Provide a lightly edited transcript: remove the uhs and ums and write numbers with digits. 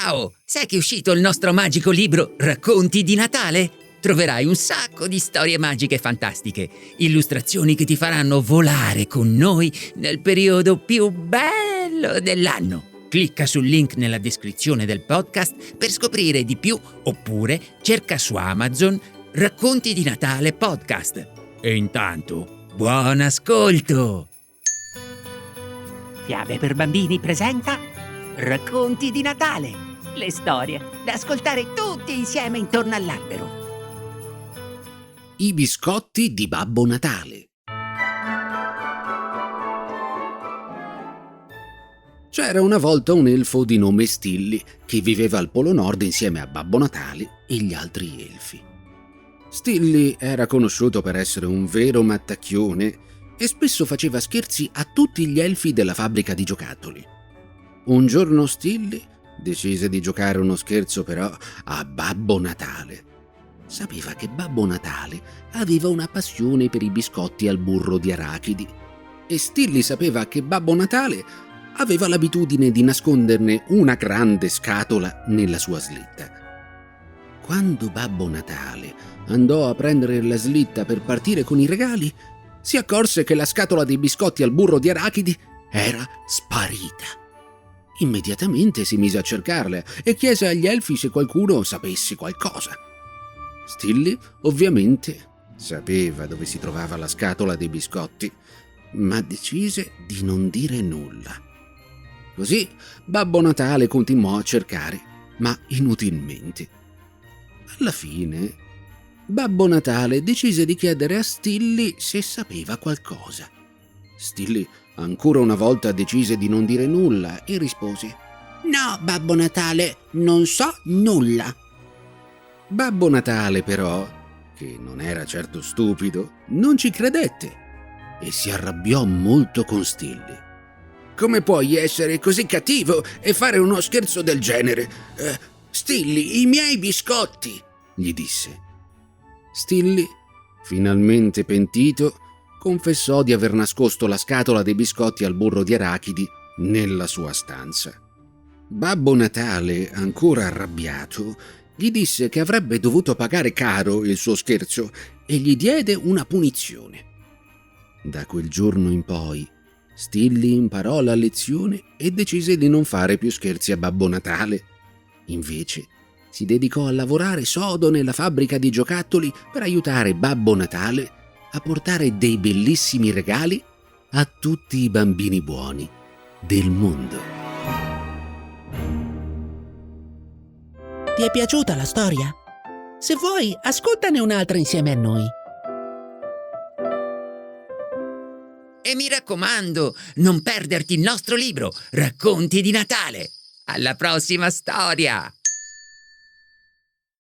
Ciao! Sai che è uscito il nostro magico libro Racconti di Natale? Troverai un sacco di storie magiche fantastiche, illustrazioni che ti faranno volare con noi nel periodo più bello dell'anno. Clicca sul link nella descrizione del podcast per scoprire di più, oppure cerca su Amazon Racconti di Natale Podcast. E intanto, buon ascolto! Fiabe per bambini presenta Racconti di Natale, le storie da ascoltare tutti insieme intorno all'albero. I biscotti di Babbo Natale. C'era una volta un elfo di nome Stilli che viveva al Polo Nord insieme a Babbo Natale e gli altri elfi. Stilli era conosciuto per essere un vero mattacchione e spesso faceva scherzi a tutti gli elfi della fabbrica di giocattoli. Un giorno Stilli decise di giocare uno scherzo però a Babbo Natale. Sapeva che Babbo Natale aveva una passione per i biscotti al burro di arachidi e Stilli sapeva che Babbo Natale aveva l'abitudine di nasconderne una grande scatola nella sua slitta. Quando Babbo Natale andò a prendere la slitta per partire con i regali, si accorse che la scatola dei biscotti al burro di arachidi era sparita. Immediatamente si mise a cercarla e chiese agli elfi se qualcuno sapesse qualcosa. Stilli, ovviamente, sapeva dove si trovava la scatola dei biscotti, ma decise di non dire nulla. Così Babbo Natale continuò a cercare, ma inutilmente. Alla fine, Babbo Natale decise di chiedere a Stilli se sapeva qualcosa. Stilli ancora una volta decise di non dire nulla e rispose: «No, Babbo Natale, non so nulla». Babbo Natale, però, che non era certo stupido, non ci credette e si arrabbiò molto con Stilli. «Come puoi essere così cattivo e fare uno scherzo del genere? Stilli, i miei biscotti!» gli disse. Stilli, finalmente pentito, confessò di aver nascosto la scatola dei biscotti al burro di arachidi nella sua stanza. Babbo Natale, ancora arrabbiato, gli disse che avrebbe dovuto pagare caro il suo scherzo e gli diede una punizione. Da quel giorno in poi, Stilli imparò la lezione e decise di non fare più scherzi a Babbo Natale. Invece, si dedicò a lavorare sodo nella fabbrica di giocattoli per aiutare Babbo Natale a portare dei bellissimi regali a tutti i bambini buoni del mondo. Ti è piaciuta la storia? Se vuoi, ascoltane un'altra insieme a noi. E mi raccomando, non perderti il nostro libro Racconti di Natale. Alla prossima storia!